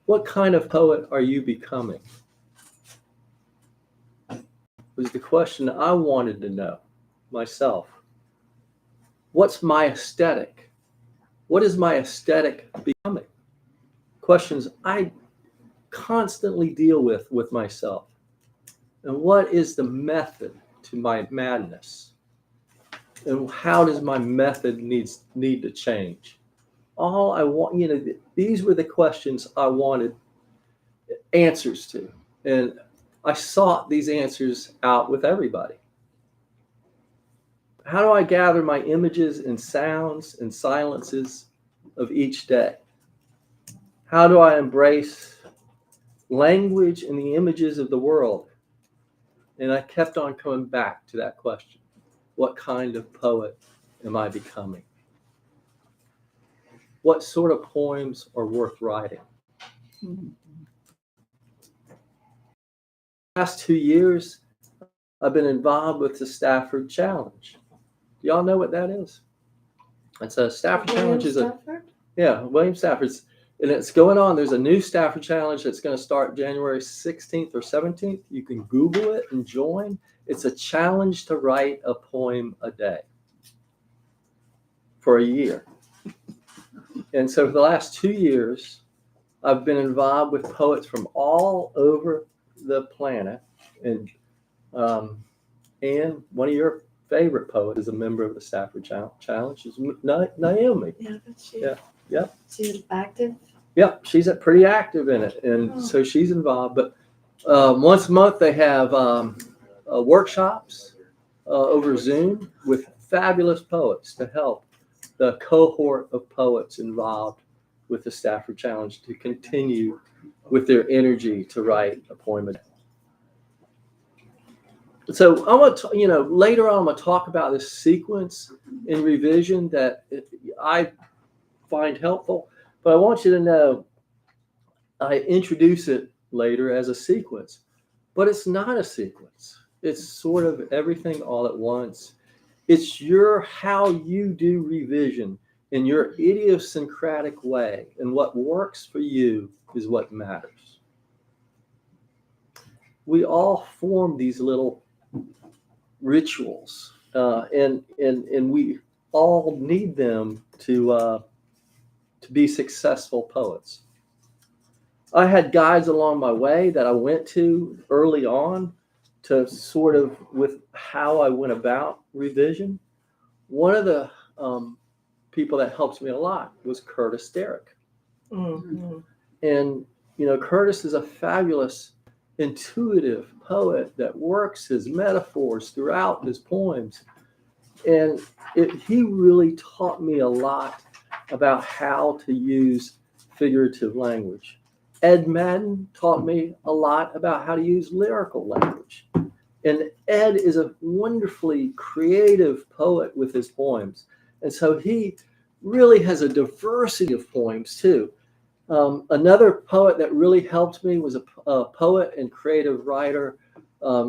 What kind of poet are you becoming? Was the question I wanted to know myself. What's my aesthetic? What is my aesthetic becoming? Questions I constantly deal with myself. And what is the method to my madness? And how does my method need to change? All I want, these were the questions I wanted answers to. And I sought these answers out with everybody. How do I gather my images and sounds and silences of each day? How do I embrace language and the images of the world? And I kept on coming back to that question. What kind of poet am I becoming? What sort of poems are worth writing? Last 2 years, I've been involved with the Stafford Challenge. Do y'all know what that is? It's a Stafford Challenge. William Stafford's, and it's going on. There's a new Stafford Challenge that's going to start January 16th or 17th. You can Google it and join. It's a challenge to write a poem a day for a year. And so for the last 2 years, I've been involved with poets from all over the planet. And one of your favorite poets is a member of the Stafford Challenge. Is Naomi. Yeah, that's she. Yeah. She's active. Yeah, she's pretty active in it, and so she's involved. But once a month they have workshops over Zoom with fabulous poets to help the cohort of poets involved with the Stafford Challenge to continue with their energy to write a poem a day. So I want to, later on I'm going to talk about this sequence in revision that I find helpful, but I want you to know I introduce it later as a sequence, but it's not a sequence. It's sort of everything all at once. It's how you do revision in your idiosyncratic way, and what works for you is what matters. We all form these little rituals, and we all need them to be successful poets. I had guides along my way that I went to early on to sort of with how I went about revision. One of the people that helps me a lot was Curtis Derrick. Mm-hmm. And, Curtis is a fabulous, intuitive poet that works his metaphors throughout his poems. And he really taught me a lot about how to use figurative language. Ed Madden taught me a lot about how to use lyrical language. And Ed is a wonderfully creative poet with his poems. And so he really has a diversity of poems too. Another poet that really helped me was a poet and creative writer.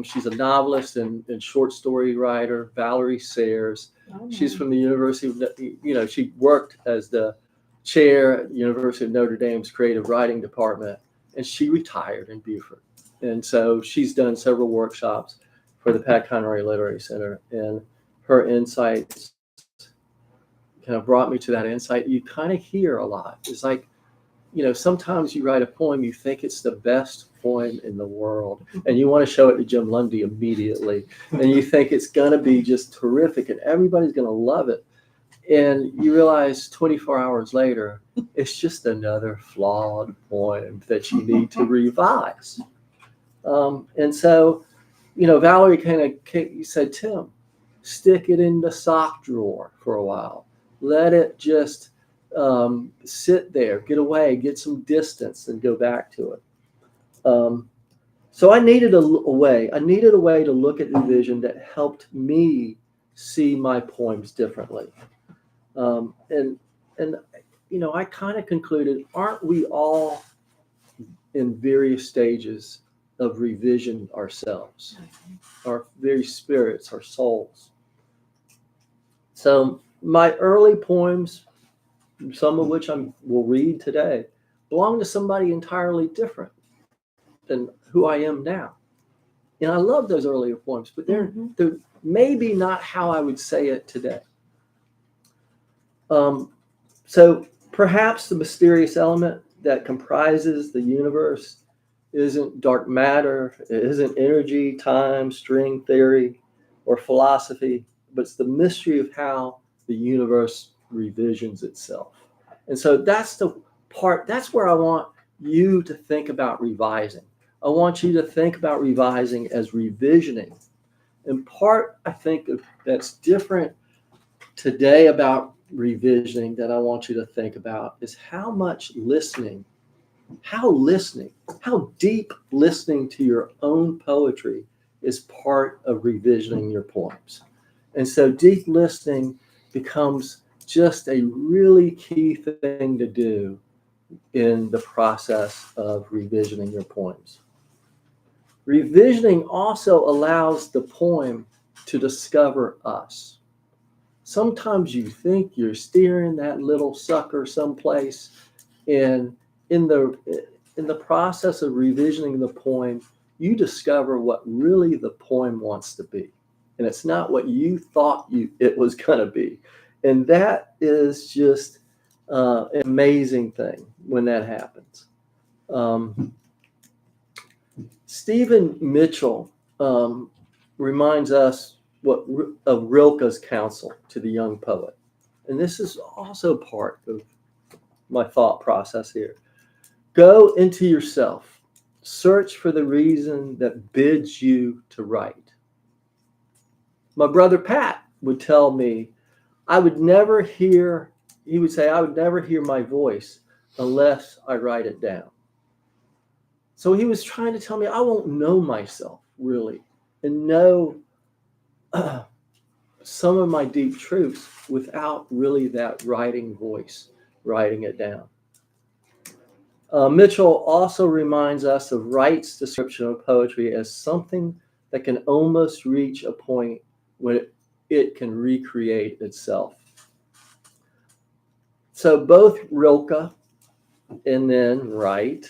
She's a novelist and short story writer, Valerie Sayers. Oh. She's from the University of, she worked as the chair at the University of Notre Dame's creative writing department, and she retired in Beaufort. And so she's done several workshops for the Pat Conroy Literary Center, and her insights kind of brought me to that insight you kind of hear a lot. It's like, sometimes you write a poem, you think it's the best poem in the world, and you want to show it to Jim Lundy immediately, and you think it's going to be just terrific and everybody's going to love it. And you realize 24 hours later, it's just another flawed poem that you need to revise. And so, Valerie kind of said, Tim, stick it in the sock drawer for a while. Let it just sit there, get away, get some distance, and go back to it. So I needed a way to look at revision that helped me see my poems differently. I kind of concluded, aren't we all in various stages of revision ourselves, our very spirits, our souls? So my early poems, some of which will read today, belong to somebody entirely different than who I am now. And I love those earlier poems, but they're maybe not how I would say it today. So perhaps the mysterious element that comprises the universe isn't dark matter, it isn't energy, time, string theory, or philosophy, but it's the mystery of how the universe revisions itself. And so that's the part, that's where I want you to think about revising. I want you to think about revising as revisioning. And part, I think, that's different today about revisioning that I want you to think about is how much listening, how deep listening to your own poetry is part of revisioning your poems. And so deep listening becomes just a really key thing to do in the process of revisioning your poems. Revisioning also allows the poem to discover us. Sometimes you think you're steering that little sucker someplace, and in the process of revisioning the poem, you discover what really the poem wants to be, and it's not what you thought it was going to be, and that is just an amazing thing when that happens. Stephen Mitchell reminds us of Rilke's counsel to the young poet. And this is also part of my thought process here. Go into yourself. Search for the reason that bids you to write. My brother Pat would tell me, he would say, I would never hear my voice unless I write it down. So he was trying to tell me I won't know myself really and know some of my deep truths without really that writing voice, writing it down. Mitchell also reminds us of Wright's description of poetry as something that can almost reach a point when it can recreate itself. So both Rilke and then Wright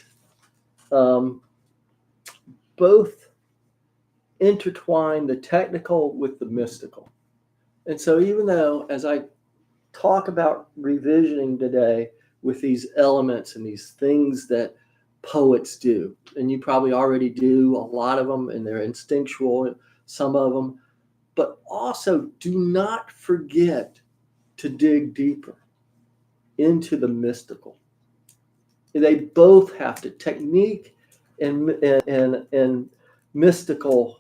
both intertwine the technical with the mystical. And so even though, as I talk about revisioning today with these elements and these things that poets do, and you probably already do a lot of them, and they're instinctual, some of them, but also do not forget to dig deeper into the mystical. They both have to, technique and mystical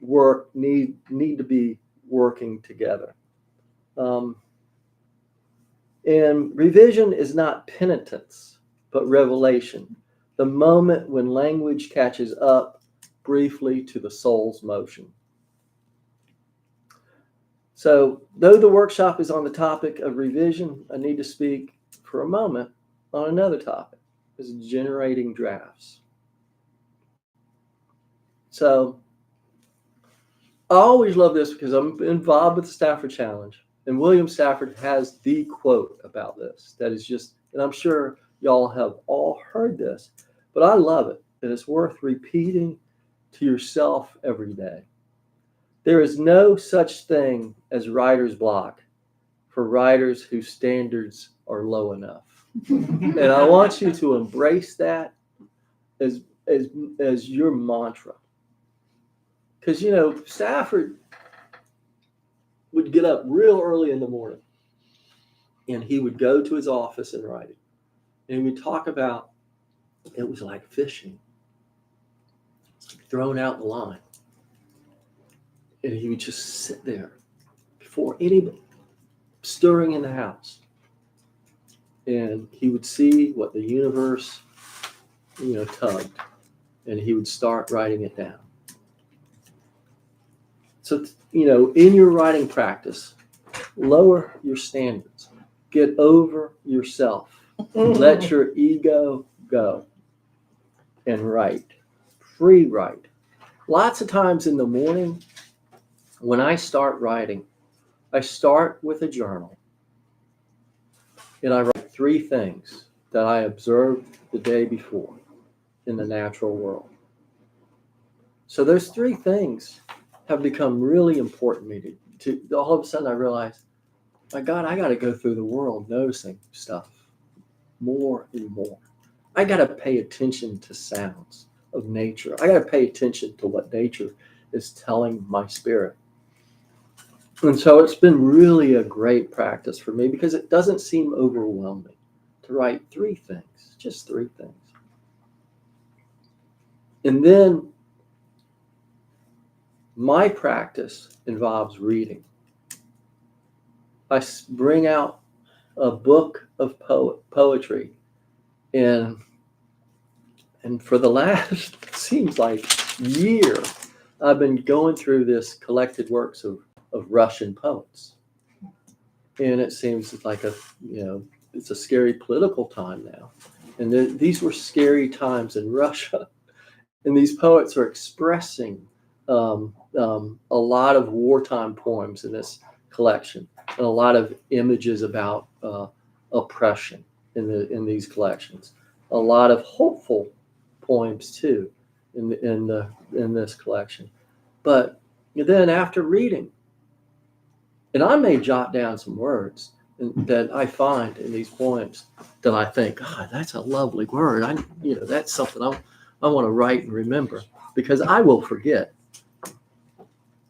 work need to be working together. And revision is not penitence, but revelation, the moment when language catches up briefly to the soul's motion. So, though the workshop is on the topic of revision, I need to speak for a moment on another topic, is generating drafts. So, I always love this because I'm involved with the Stafford Challenge, and William Stafford has the quote about this that is just, and I'm sure y'all have all heard this, but I love it, and it's worth repeating to yourself every day. There is no such thing as writer's block for writers whose standards are low enough. And I want you to embrace that as your mantra. Because, Stafford would get up real early in the morning and he would go to his office and write it. And he would talk about, it was like fishing, thrown out the line. And he would just sit there before anybody stirring in the house. And he would see what the universe, tugged. And he would start writing it down. So, in your writing practice, lower your standards. Get over yourself. Let your ego go and write. Free write. Lots of times in the morning, when I start writing, I start with a journal. And I write 3 things. that I observed the day before in the natural world. So those three things have become really important to me. To all of a sudden I realized, my God, I got to go through the world noticing stuff more and more. I got to pay attention to sounds of nature. I got to pay attention to what nature is telling my spirit. And so it's been really a great practice for me because it doesn't seem overwhelming to write three things, just three things. And then my practice involves reading. I bring out a book of poetry, and for the last, seems like, year, I've been going through this collected works of Russian poets. And it seems like it's a scary political time now. And these were scary times in Russia. And these poets are expressing a lot of wartime poems in this collection, and a lot of images about oppression in these collections. A lot of hopeful poems too in this collection. But then after reading, and I may jot down some words that I find in these poems that I think, God, that's a lovely word. That's something I want to write and remember, because I will forget.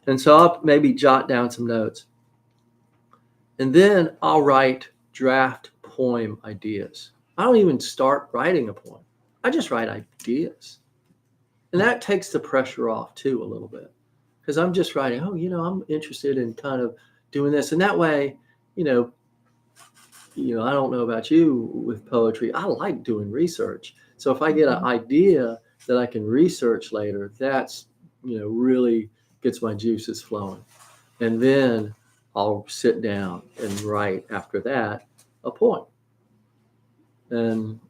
And so I'll maybe jot down some notes. And then I'll write draft poem ideas. I don't even start writing a poem. I just write ideas. And that takes the pressure off too a little bit, because I'm just writing, I'm interested in kind of doing this. And that way, I don't know about you with poetry. I like doing research. So if I get an idea that I can research later, that's, really gets my juices flowing. And then I'll sit down and write after that a poem. And,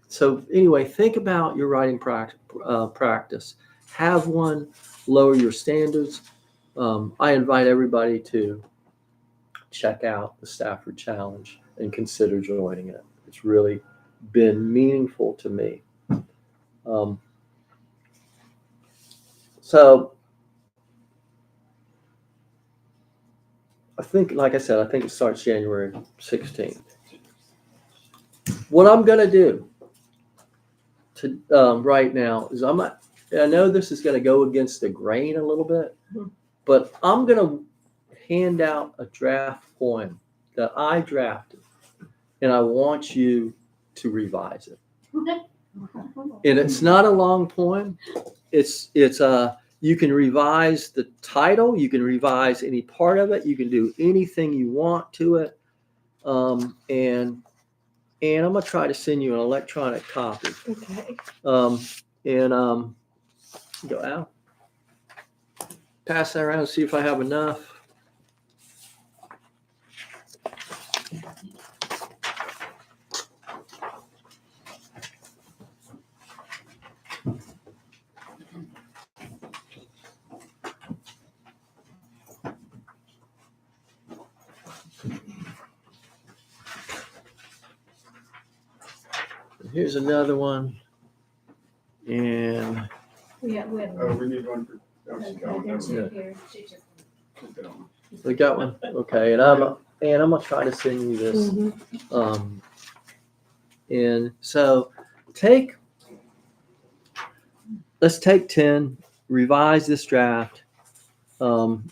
so anyway, think about your writing practice. Have one, lower your standards. I invite everybody to check out the Stafford Challenge and consider joining it. It's really been meaningful to me. So I think, like I said, I think it starts January 16th. What I'm going to do right now is I know this is going to go against the grain a little bit, but I'm going to hand out a draft poem that I drafted, and I want you to revise it. And it's not a long poem. It's you can revise the title, you can revise any part of it, you can do anything you want to it. And I'm gonna try to send you an electronic copy. Okay. Go out. Pass that around and see if I have enough. Here's another one. And we need one for we got one. Okay, and I'm gonna try to send you this. Mm-hmm. And so let's take 10, revise this draft. And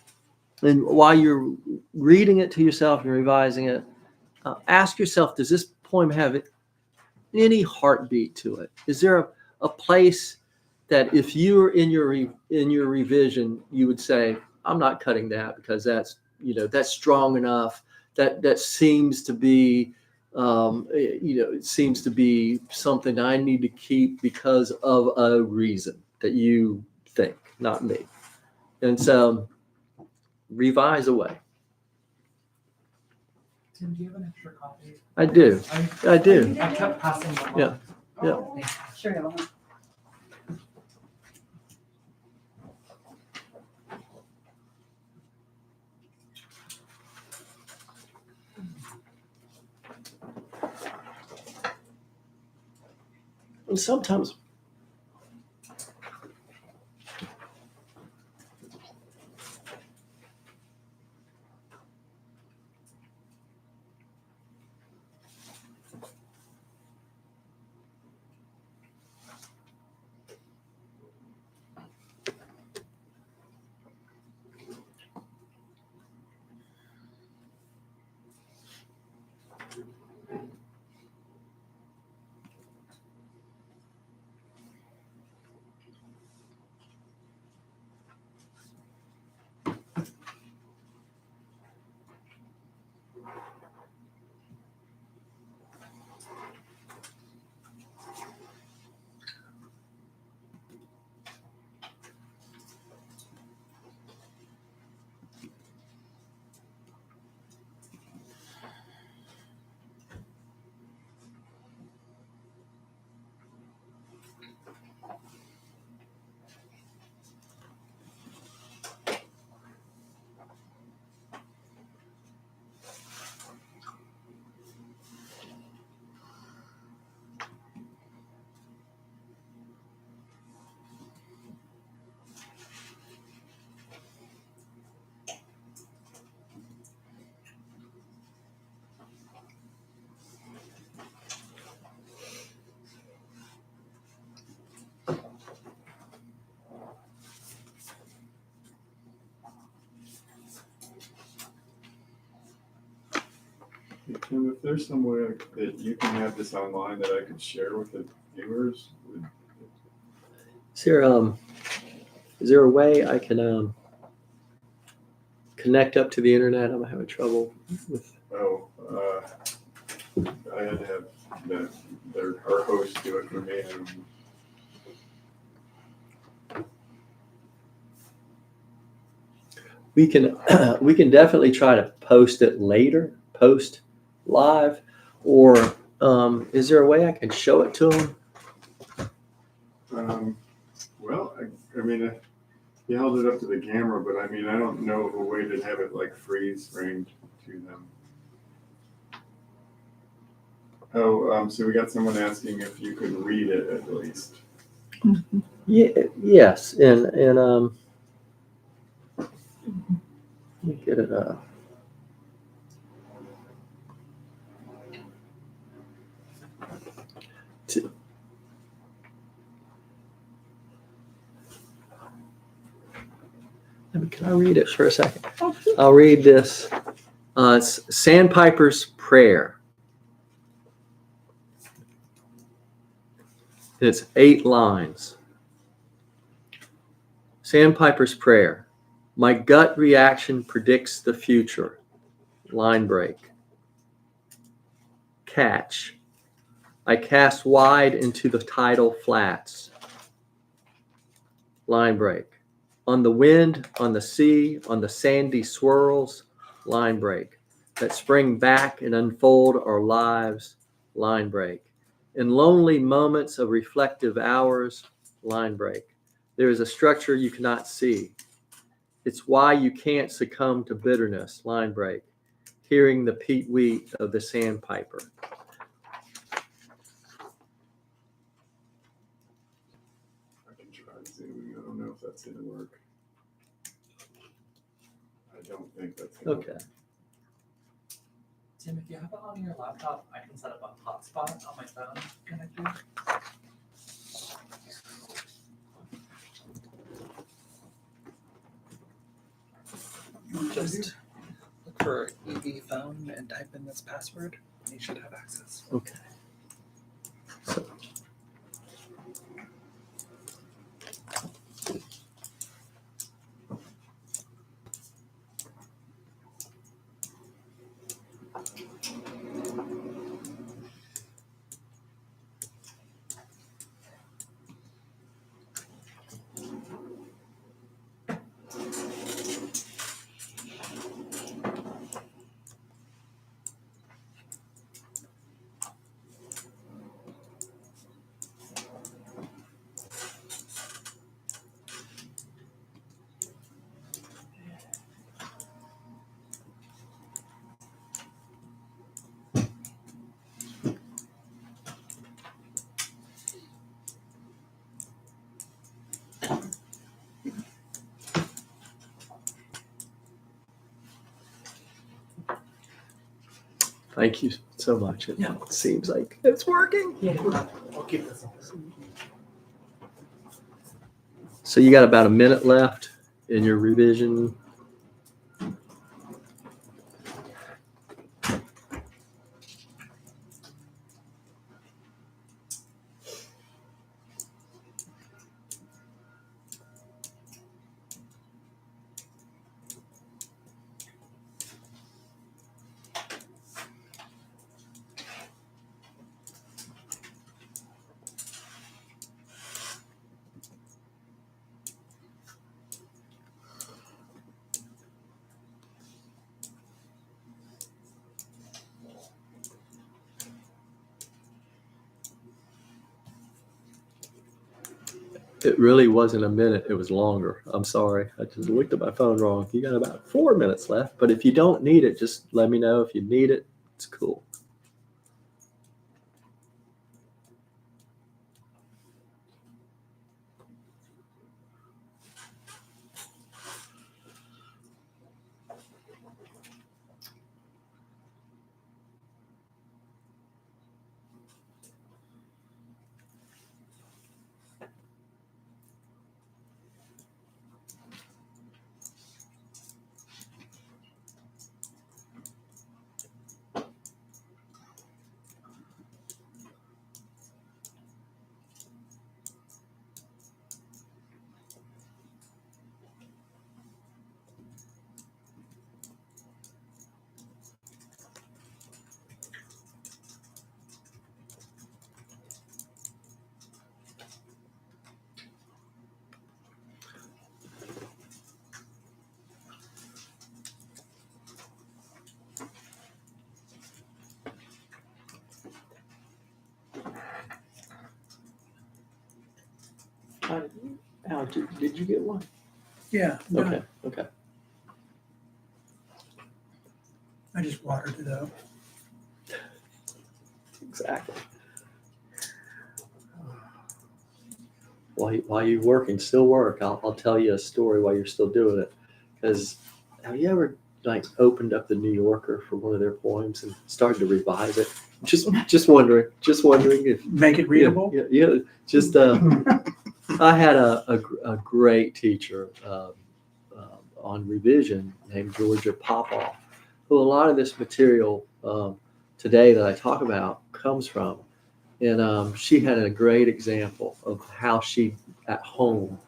while you're reading it to yourself and revising it, ask yourself, does this poem have any heartbeat to it? Is there a place that if you're in your revision, you would say, I'm not cutting that because that's strong enough. That seems to be, it seems to be something I need to keep because of a reason that you think, not me. And so revise away. Tim, do you have an extra copy? I do. I do. I kept passing them on. Yeah. Yeah. Oh, sure. And sometimes Hey, Tim, if there's some way that you can have this online that I could share with the viewers, is there a way I can connect up to the internet? I'm having trouble with. I had to have our host do it for me. We can definitely try to post it later, post live, or is there a way I can show it to them? Well, I mean, he held it up to the camera, but I mean, I don't know of a way to have it like freeze framed to them. Oh, so we got someone asking if you could read it at least. Yeah, yes, and let me get it up. Can I read it for a second? I'll read this. It's Sandpiper's Prayer. It's 8 lines. Sandpiper's Prayer. My gut reaction predicts the future. Line break. Catch. I cast wide into the tidal flats. Line break. On the wind, on the sea, on the sandy swirls. Line break. That spring back and unfold our lives. Line break. In lonely moments of reflective hours. Line break. There is a structure you cannot see. It's why you can't succumb to bitterness. Line break. Hearing the peat wheat of the sandpiper. I can try zooming. I don't know if that's gonna work. I don't think that's gonna work. Okay. Tim, if you have it on your laptop, I can set up a hotspot on my phone connected. Just look for EV phone and type in this password. You should have access. Okay. So, Thank you so much. It seems like it's working. I'll keep this on. So you got about a minute left in your revision. It really wasn't a minute. It was longer. I'm sorry. I just looked at my phone wrong. You got about 4 minutes left, but if you don't need it, just let me know. If you need it, it's cool. Al, did you get one? Yeah, Okay. Okay. I just watered it up. Exactly. While you're working, still work. I'll tell you a story while you're still doing it. Because have you ever like opened up the New Yorker for one of their poems and started to revise it? Just wondering if Make it readable. Yeah. Just I had a great teacher on revision named Georgia Popoff, who a lot of this material today that I talk about comes from. And she had a great example of how she, at home,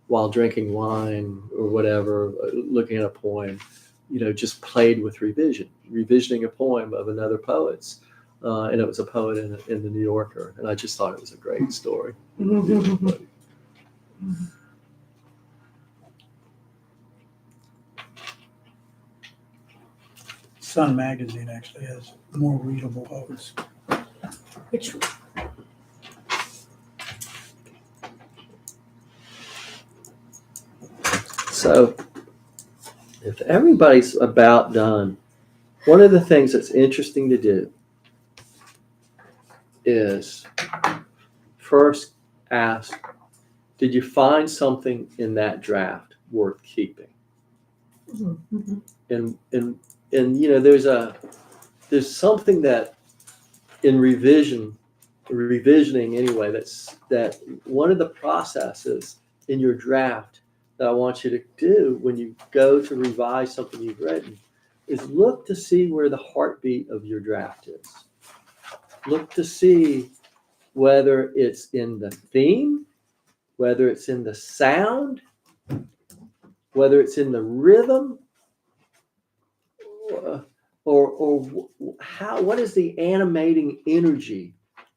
while drinking wine or whatever, looking at a poem, just played with revisioning a poem of another poet's. And it was a poet in the New Yorker. And I just thought it was a great story. Sun Magazine actually has more readable poets. Which, So if everybody's about done, one of the things that's interesting to do is first ask, did you find something in that draft worth keeping? And there's something that in revisioning anyway, that one of the processes in your draft that I want you to do when you go to revise something you've written is look to see where the heartbeat of your draft is. Look to see whether it's in the theme, whether it's in the sound, whether it's in the rhythm, or what is the animating energy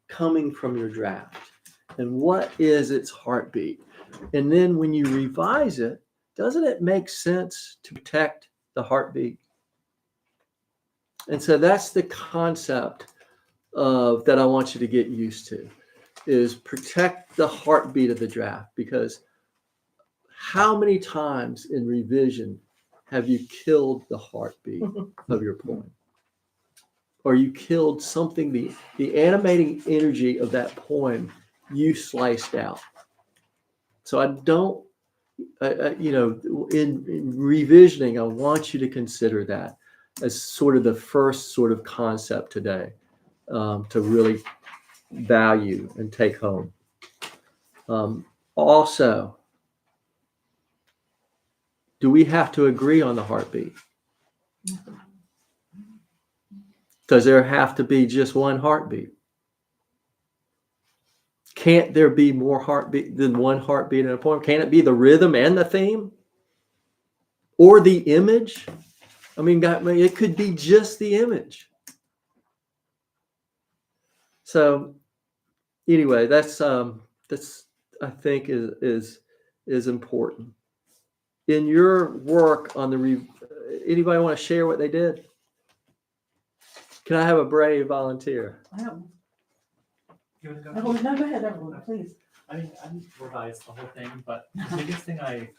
coming from your draft, and what is its heartbeat? And then when you revise it, doesn't it make sense to protect the heartbeat? And so that's the concept that I want you to get used to, is protect the heartbeat of the draft. Because how many times in revision have you killed the heartbeat of your poem? Or you killed something, the animating energy of that poem you sliced out. So I don't, in revisioning, I want you to consider that as sort of the first sort of concept today to really value and take home. Also, do we have to agree on the heartbeat? Does there have to be just one heartbeat? Can't there be more heartbeat than one heartbeat in a poem? Can it be the rhythm and the theme? Or the image? I mean, it could be just the image. So anyway, that's I think is important. In your work on the anybody want to share what they did? Can I have a brave volunteer? I don't. You want to go? No, go ahead, everyone, please. I didn't revise the whole thing, but the biggest thing I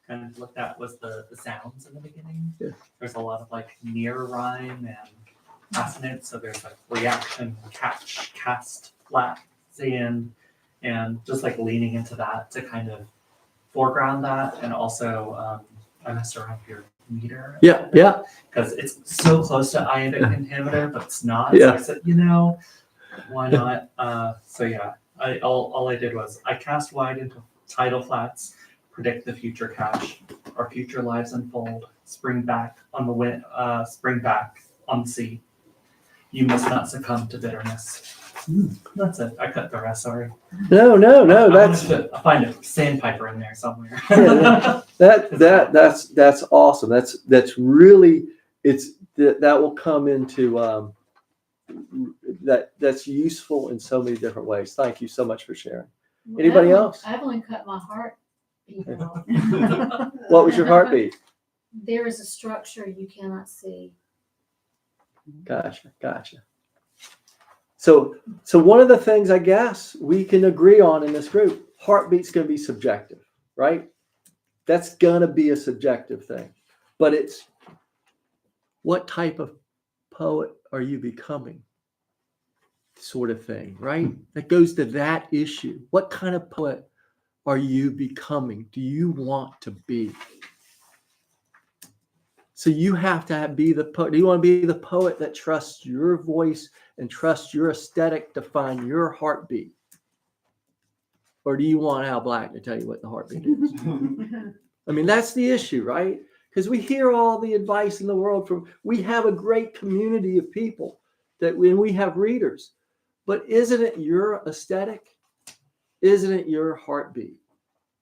kind of looked at was the sounds in the beginning. Yeah. There's a lot of like near rhyme and assonance, so there's like reaction, catch, cast, flat, in, and just like leaning into that to kind of foreground that, and also I messed around with your meter. Yeah, yeah. Because it's so close to iambic pentameter, but it's not. Yeah. So I said, why not? So yeah, all I did was I cast wide into tidal flats, predict the future catch, our future lives unfold, spring back on the wind, spring back on the sea. You must not succumb to bitterness. That's it. I cut the rest. Sorry. No. I'll find a sandpiper in there somewhere. That's awesome. That's really that will come into that's useful in so many different ways. Thank you so much for sharing. Anybody else? I've only cut my heartbeat off. What was your heartbeat? There is a structure you cannot see. Gotcha. So one of the things I guess we can agree on in this group, heartbeat's going to be subjective, right? That's going to be a subjective thing. But it's what type of poet are you becoming? Sort of thing, right? That goes to that issue. What kind of poet are you becoming? Do you want to be? So you have to be the poet. Do you want to be the poet that trusts your voice and trusts your aesthetic to find your heartbeat? Or do you want Al Black to tell you what the heartbeat is? I mean, that's the issue, right? Because we hear all the advice in the world we have a great community of people that when we have readers, but isn't it your aesthetic? Isn't it your heartbeat?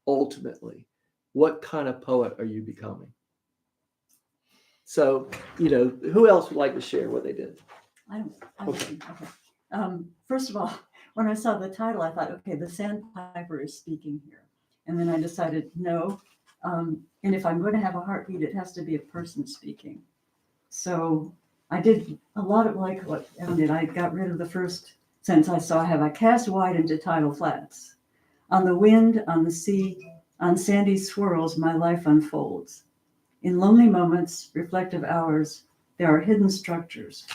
Ultimately, what kind of poet are you becoming? So, who else would like to share what they did? Okay. First of all, when I saw the title, I thought, okay, the sandpiper is speaking here. And then I decided, no. And if I'm going to have a heartbeat, it has to be a person speaking. So I did a lot of like what Ellen did. I got rid of the first sentence I saw. I cast wide into tidal flats. On the wind, on the sea, on sandy swirls, my life unfolds. In lonely moments, reflective hours, there are hidden structures,